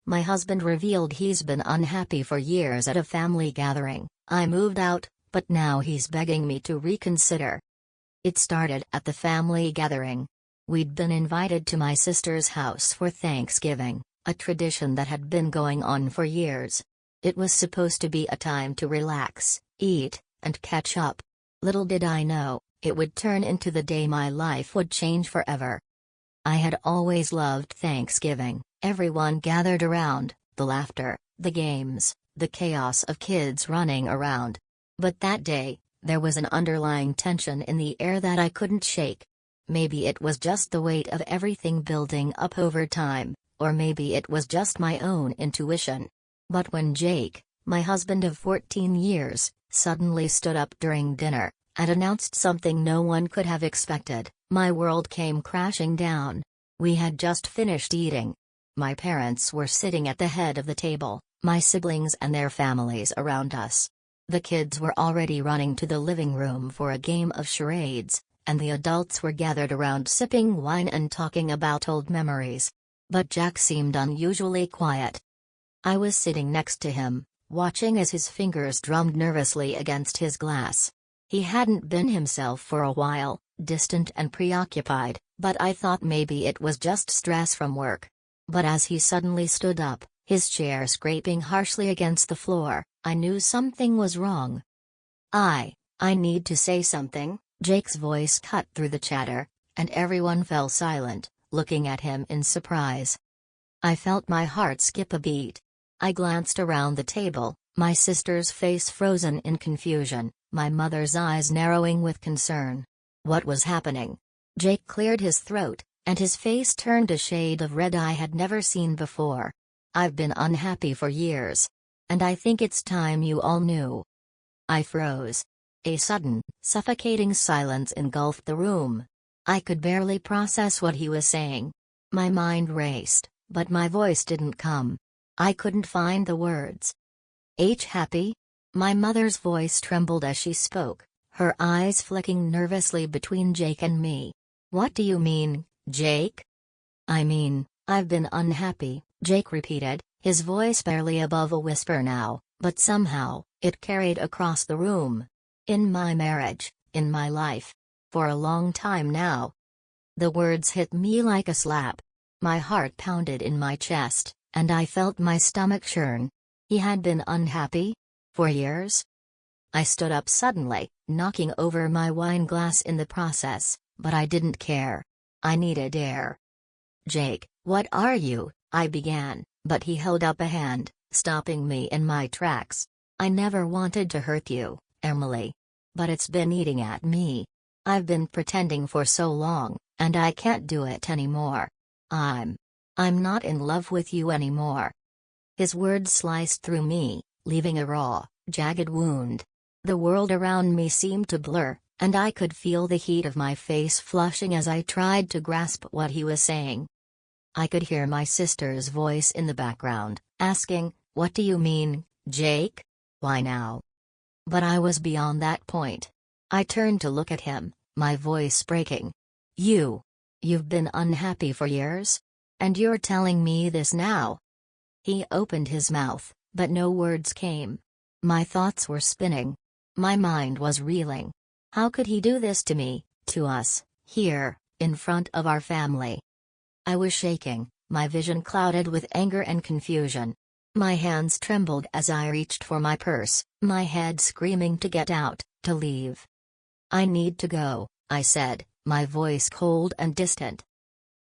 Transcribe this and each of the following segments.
my husband revealed he's been unhappy for years at a family gathering. I moved out, but now he's begging me to reconsider. It started at the family gathering. We'd been invited to my sister's house for Thanksgiving, a tradition that had been going on for years. It was supposed to be a time to relax, eat, and catch up. Little did I know, it would turn into the day my life would change forever. I had always loved Thanksgiving, everyone gathered around, the laughter, the games, the chaos of kids running around. But that day, there was an underlying tension in the air that I couldn't shake. Maybe it was just the weight of everything building up over time, or maybe it was just my own intuition. But when Jake, my husband of 14 years, suddenly stood up during dinner, and announced something no one could have expected, my world came crashing down. We had just finished eating. My parents were sitting at the head of the table, my siblings and their families around us. The kids were already running to the living room for a game of charades, and the adults were gathered around sipping wine and talking about old memories. But Jack seemed unusually quiet. I was sitting next to him, watching as his fingers drummed nervously against his glass. He hadn't been himself for a while, distant and preoccupied, but I thought maybe it was just stress from work. But as he suddenly stood up, his chair scraping harshly against the floor, I knew something was wrong. I need to say something," Jake's voice cut through the chatter, and everyone fell silent, looking at him in surprise. I felt my heart skip a beat. I glanced around the table, my sister's face frozen in confusion, my mother's eyes narrowing with concern. What was happening? Jake cleared his throat, and his face turned a shade of red I had never seen before. "I've been unhappy for years. And I think it's time you all knew." I froze. A sudden, suffocating silence engulfed the room. I could barely process what he was saying. My mind raced, but my voice didn't come. I couldn't find the words. Happy?" My mother's voice trembled as she spoke, her eyes flicking nervously between Jake and me. "What do you mean, Jake?" "I mean, I've been unhappy," Jake repeated, his voice barely above a whisper now, but somehow, it carried across the room. "In my marriage, in my life. For a long time now." The words hit me like a slap. My heart pounded in my chest, and I felt my stomach churn. He had been unhappy? For years? I stood up suddenly, knocking over my wine glass in the process, but I didn't care. I needed air. "Jake, what are you?" I began, but he held up a hand, stopping me in my tracks. "I never wanted to hurt you, Emily. But it's been eating at me. I've been pretending for so long, and I can't do it anymore. I'm not in love with you anymore." His words sliced through me, leaving a raw, jagged wound. The world around me seemed to blur, and I could feel the heat of my face flushing as I tried to grasp what he was saying. I could hear my sister's voice in the background, asking, "What do you mean, Jake? Why now?" But I was beyond that point. I turned to look at him, my voice breaking. You've been unhappy for years? And you're telling me this now?" He opened his mouth, but no words came. My thoughts were spinning. My mind was reeling. How could he do this to me, to us, here, in front of our family? I was shaking, my vision clouded with anger and confusion. My hands trembled as I reached for my purse, my head screaming to get out, to leave. "I need to go," I said, my voice cold and distant.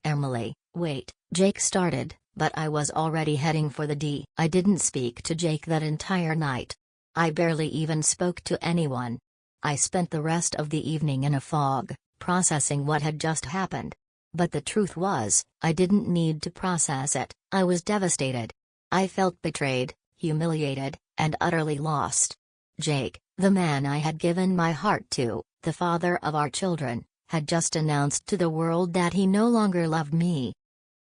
"Emily, wait," Jake started, but I was already heading for the D. I didn't speak to Jake that entire night. I barely even spoke to anyone. I spent the rest of the evening in a fog, processing what had just happened. But the truth was, I didn't need to process it. I was devastated. I felt betrayed, humiliated, and utterly lost. Jake, the man I had given my heart to, the father of our children, had just announced to the world that he no longer loved me.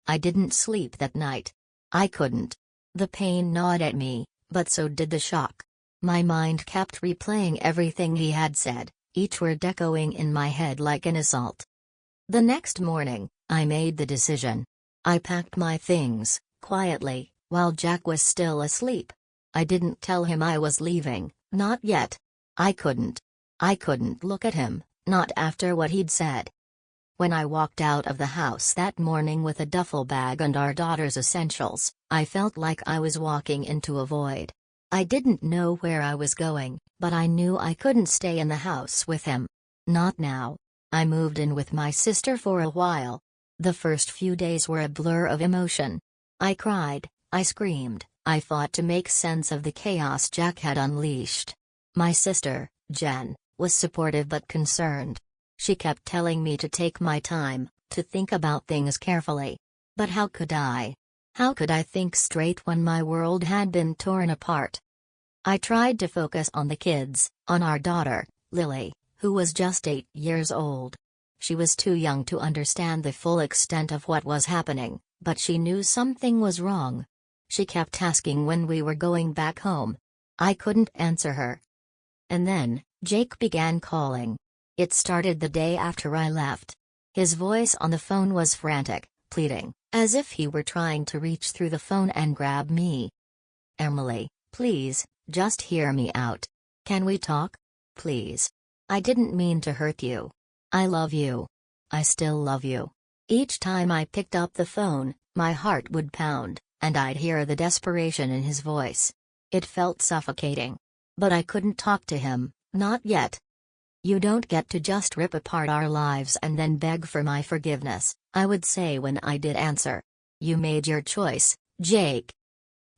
I didn't sleep that night. I couldn't. The pain gnawed at me, but so did the shock. My mind kept replaying everything he had said, each word echoing in my head like an assault. The next morning, I made the decision. I packed my things, quietly, while Jack was still asleep. I didn't tell him I was leaving, not yet. I couldn't. I couldn't look at him, not after what he'd said. When I walked out of the house that morning with a duffel bag and our daughter's essentials, I felt like I was walking into a void. I didn't know where I was going, but I knew I couldn't stay in the house with him. Not now. I moved in with my sister for a while. The first few days were a blur of emotion. I cried, I screamed, I fought to make sense of the chaos Jack had unleashed. My sister, Jen, was supportive but concerned. She kept telling me to take my time, to think about things carefully. But how could I? How could I think straight when my world had been torn apart? I tried to focus on the kids, on our daughter, Lily, who was just 8 years old. She was too young to understand the full extent of what was happening, but she knew something was wrong. She kept asking when we were going back home. I couldn't answer her. And then, Jake began calling. It started the day after I left. His voice on the phone was frantic, pleading, as if he were trying to reach through the phone and grab me. "Emily, please, just hear me out. Can we talk? Please. I didn't mean to hurt you. I love you. I still love you." Each time I picked up the phone, my heart would pound, and I'd hear the desperation in his voice. It felt suffocating. But I couldn't talk to him, not yet. "You don't get to just rip apart our lives and then beg for my forgiveness," I would say when I did answer. "You made your choice, Jake."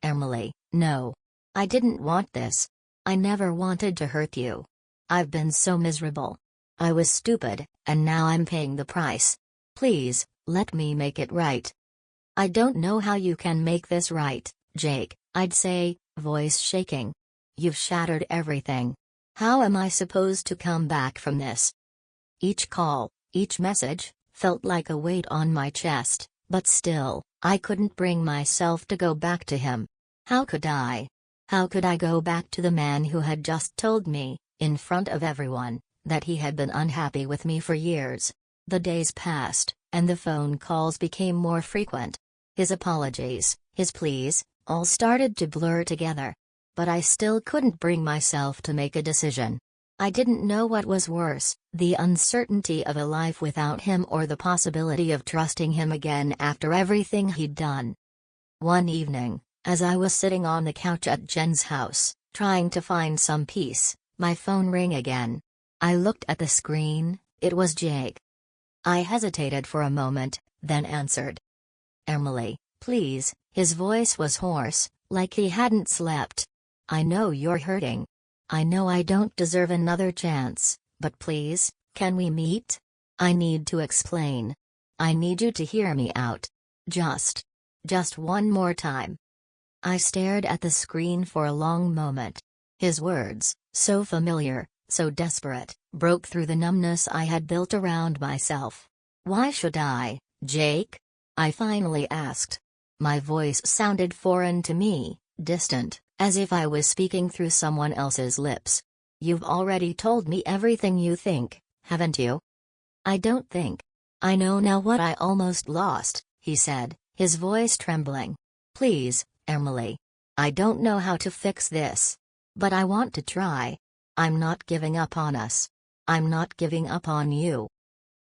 "Emily, no. I didn't want this. I never wanted to hurt you. I've been so miserable. I was stupid, and now I'm paying the price. Please, let me make it right." "I don't know how you can make this right, Jake," I'd say, voice shaking. "You've shattered everything. How am I supposed to come back from this?" Each call, each message, felt like a weight on my chest, but still, I couldn't bring myself to go back to him. How could I? How could I go back to the man who had just told me, in front of everyone, that he had been unhappy with me for years? The days passed, and the phone calls became more frequent. His apologies, his pleas, all started to blur together. But I still couldn't bring myself to make a decision. I didn't know what was worse, the uncertainty of a life without him or the possibility of trusting him again after everything he'd done. One evening, as I was sitting on the couch at Jen's house, trying to find some peace, my phone rang again. I looked at the screen, it was Jake. I hesitated for a moment, then answered. "Emily, please," his voice was hoarse, like he hadn't slept. "I know you're hurting. I know I don't deserve another chance, but please, can we meet? I need to explain. I need you to hear me out. Just one more time." I stared at the screen for a long moment. His words, so familiar, so desperate, broke through the numbness I had built around myself. "Why should I, Jake?" I finally asked. My voice sounded foreign to me, distant, as if I was speaking through someone else's lips. "You've already told me everything you think, haven't you?" "I don't think. I know now what I almost lost," he said, his voice trembling. "Please, Emily. I don't know how to fix this. But I want to try. I'm not giving up on us. I'm not giving up on you."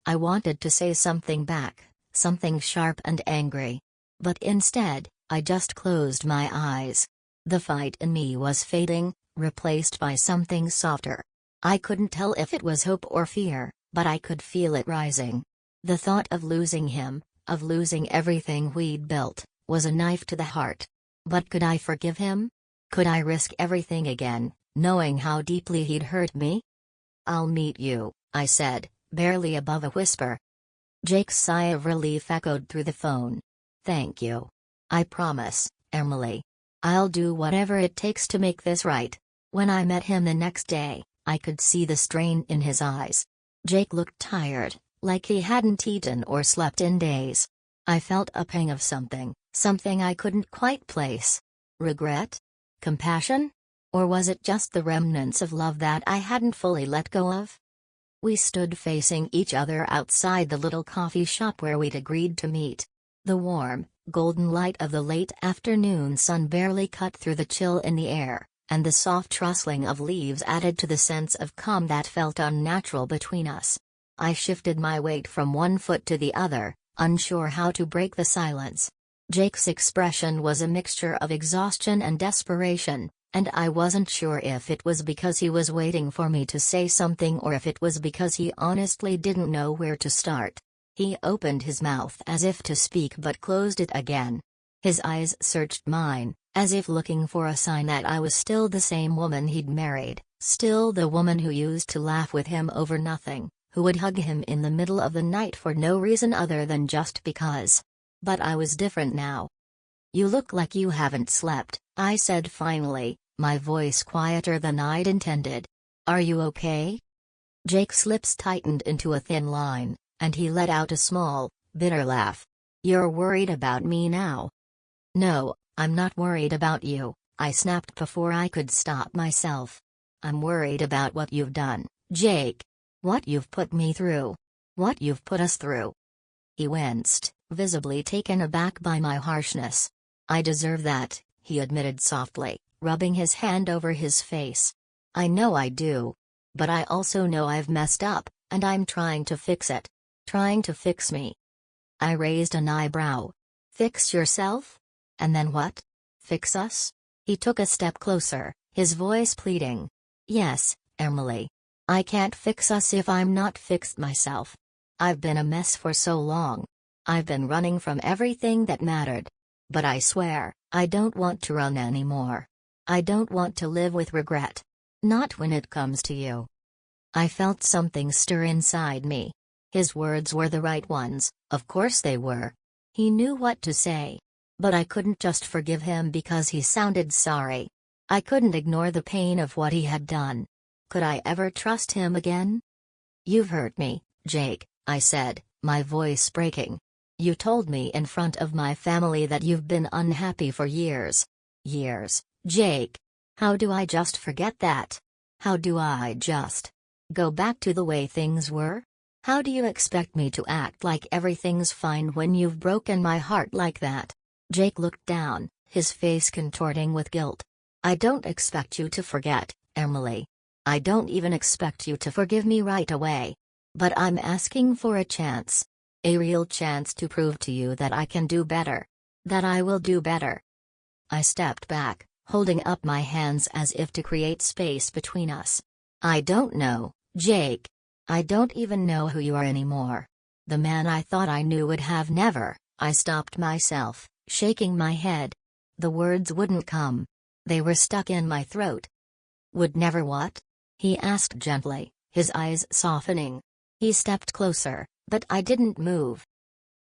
I wanted to say something back, something sharp and angry. But instead, I just closed my eyes. The fight in me was fading, replaced by something softer. I couldn't tell if it was hope or fear, but I could feel it rising. The thought of losing him, of losing everything we'd built, was a knife to the heart. But could I forgive him? Could I risk everything again, knowing how deeply he'd hurt me? "I'll meet you," I said, barely above a whisper. Jake's sigh of relief echoed through the phone. "Thank you. I promise, Emily. I'll do whatever it takes to make this right." When I met him the next day, I could see the strain in his eyes. Jake looked tired, like he hadn't eaten or slept in days. I felt a pang of something I couldn't quite place. Regret? Compassion? Or was it just the remnants of love that I hadn't fully let go of? We stood facing each other outside the little coffee shop where we'd agreed to meet. The warm, golden light of the late afternoon sun barely cut through the chill in the air, and the soft rustling of leaves added to the sense of calm that felt unnatural between us. I shifted my weight from one foot to the other, unsure how to break the silence. Jake's expression was a mixture of exhaustion and desperation, and I wasn't sure if it was because he was waiting for me to say something or if it was because he honestly didn't know where to start. He opened his mouth as if to speak but closed it again. His eyes searched mine, as if looking for a sign that I was still the same woman he'd married, still the woman who used to laugh with him over nothing, who would hug him in the middle of the night for no reason other than just because. But I was different now. "You look like you haven't slept," I said finally, my voice quieter than I'd intended. "Are you okay?" Jake's lips tightened into a thin line, and he let out a small, bitter laugh. "You're worried about me now?" "No, I'm not worried about you," I snapped before I could stop myself. "I'm worried about what you've done, Jake. What you've put me through. What you've put us through." He winced, visibly taken aback by my harshness. "I deserve that," he admitted softly, rubbing his hand over his face. "I know I do. But I also know I've messed up, and I'm trying to fix it. Trying to fix me." I raised an eyebrow. "Fix yourself? And then what? Fix us?" He took a step closer, his voice pleading. "Yes, Emily. I can't fix us if I'm not fixed myself. I've been a mess for so long. I've been running from everything that mattered. But I swear, I don't want to run anymore. I don't want to live with regret. Not when it comes to you." I felt something stir inside me. His words were the right ones, of course they were. He knew what to say. But I couldn't just forgive him because he sounded sorry. I couldn't ignore the pain of what he had done. Could I ever trust him again? "You've hurt me, Jake," I said, my voice breaking. "You told me in front of my family that you've been unhappy for years. Years, Jake. How do I just forget that? How do I just go back to the way things were? How do you expect me to act like everything's fine when you've broken my heart like that?" Jake looked down, his face contorting with guilt. "I don't expect you to forget, Emily. I don't even expect you to forgive me right away. But I'm asking for a chance. A real chance to prove to you that I can do better. That I will do better." I stepped back, holding up my hands as if to create space between us. "I don't know, Jake. I don't even know who you are anymore. The man I thought I knew would have never." I stopped myself, shaking my head. The words wouldn't come. They were stuck in my throat. "Would never what?" he asked gently, his eyes softening. He stepped closer, but I didn't move.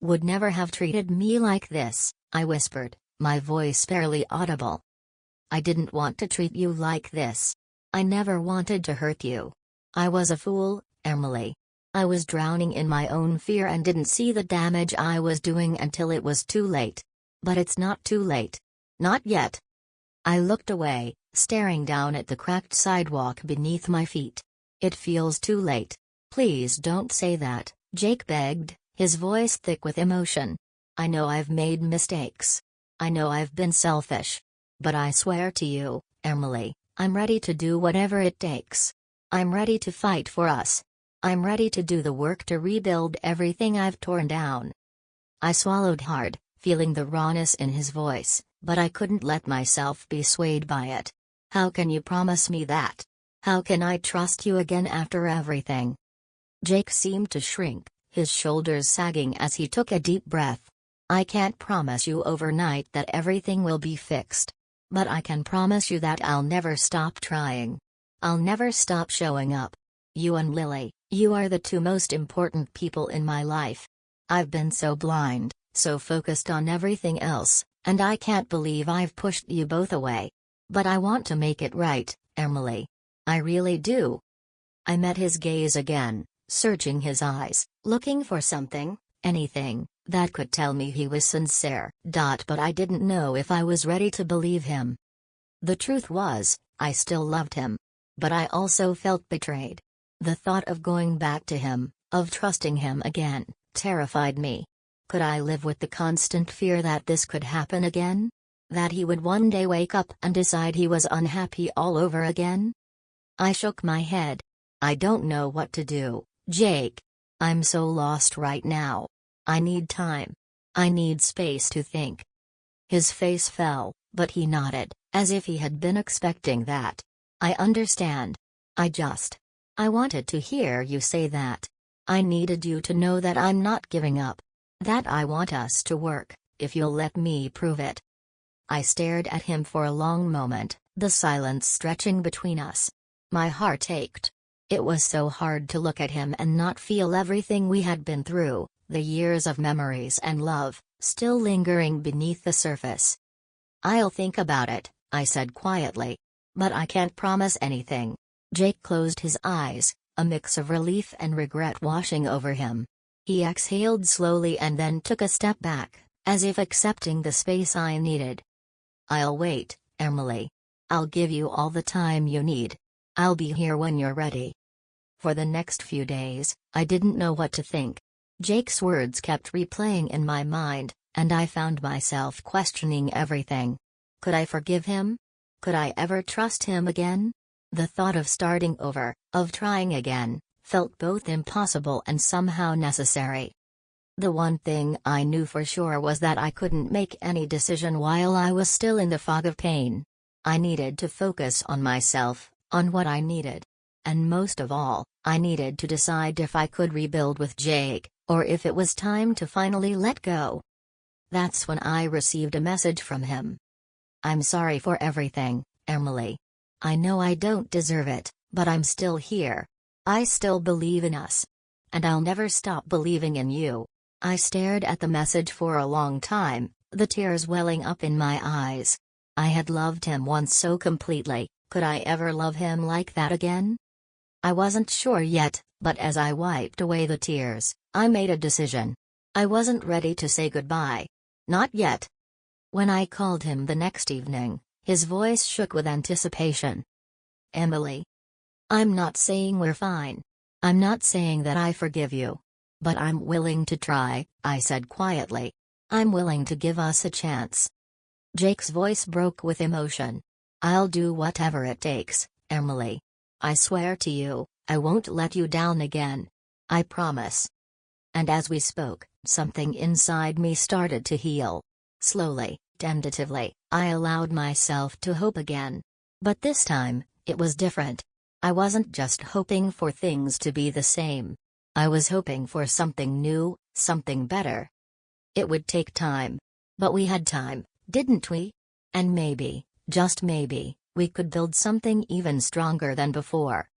"Would never have treated me like this," I whispered, my voice barely audible. "I didn't want to treat you like this. I never wanted to hurt you. I was a fool, Emily. I was drowning in my own fear and didn't see the damage I was doing until it was too late. But it's not too late. Not yet." I looked away, staring down at the cracked sidewalk beneath my feet. "It feels too late. Please don't say that," Jake begged, his voice thick with emotion. "I know I've made mistakes. I know I've been selfish. But I swear to you, Emily, I'm ready to do whatever it takes. I'm ready to fight for us. I'm ready to do the work to rebuild everything I've torn down." I swallowed hard, feeling the rawness in his voice, but I couldn't let myself be swayed by it. "How can you promise me that? How can I trust you again after everything?" Jake seemed to shrink, his shoulders sagging as he took a deep breath. "I can't promise you overnight that everything will be fixed. But I can promise you that I'll never stop trying. I'll never stop showing up. You and Lily, you are the two most important people in my life. I've been so blind, so focused on everything else, and I can't believe I've pushed you both away. But I want to make it right, Emily. I really do." I met his gaze again, searching his eyes, looking for something, anything, that could tell me he was sincere. But I didn't know if I was ready to believe him. The truth was, I still loved him. But I also felt betrayed. The thought of going back to him, of trusting him again, terrified me. Could I live with the constant fear that this could happen again? That he would one day wake up and decide he was unhappy all over again? I shook my head. I don't know what to do, Jake. I'm so lost right now. I need time. I need space to think. His face fell, but he nodded, as if he had been expecting that. I understand. I wanted to hear you say that. I needed you to know that I'm not giving up. That I want us to work, if you'll let me prove it. I stared at him for a long moment, the silence stretching between us. My heart ached. It was so hard to look at him and not feel everything we had been through, the years of memories and love, still lingering beneath the surface. I'll think about it, I said quietly. But I can't promise anything. Jake closed his eyes, a mix of relief and regret washing over him. He exhaled slowly and then took a step back, as if accepting the space I needed. I'll wait, Emily. I'll give you all the time you need. I'll be here when you're ready. For the next few days, I didn't know what to think. Jake's words kept replaying in my mind, and I found myself questioning everything. Could I forgive him? Could I ever trust him again? The thought of starting over, of trying again, felt both impossible and somehow necessary. The one thing I knew for sure was that I couldn't make any decision while I was still in the fog of pain. I needed to focus on myself, on what I needed. And most of all, I needed to decide if I could rebuild with Jake, or if it was time to finally let go. That's when I received a message from him. I'm sorry for everything, Emily. I know I don't deserve it, but I'm still here. I still believe in us. And I'll never stop believing in you. I stared at the message for a long time, the tears welling up in my eyes. I had loved him once so completely, could I ever love him like that again? I wasn't sure yet, but as I wiped away the tears, I made a decision. I wasn't ready to say goodbye. Not yet. When I called him the next evening, his voice shook with anticipation. Emily. I'm not saying we're fine. I'm not saying that I forgive you. But I'm willing to try, I said quietly. I'm willing to give us a chance. Jake's voice broke with emotion. I'll do whatever it takes, Emily. I swear to you, I won't let you down again. I promise. And as we spoke, something inside me started to heal. Slowly, tentatively, I allowed myself to hope again. But this time, it was different. I wasn't just hoping for things to be the same. I was hoping for something new, something better. It would take time. But we had time, didn't we? And maybe, just maybe, we could build something even stronger than before.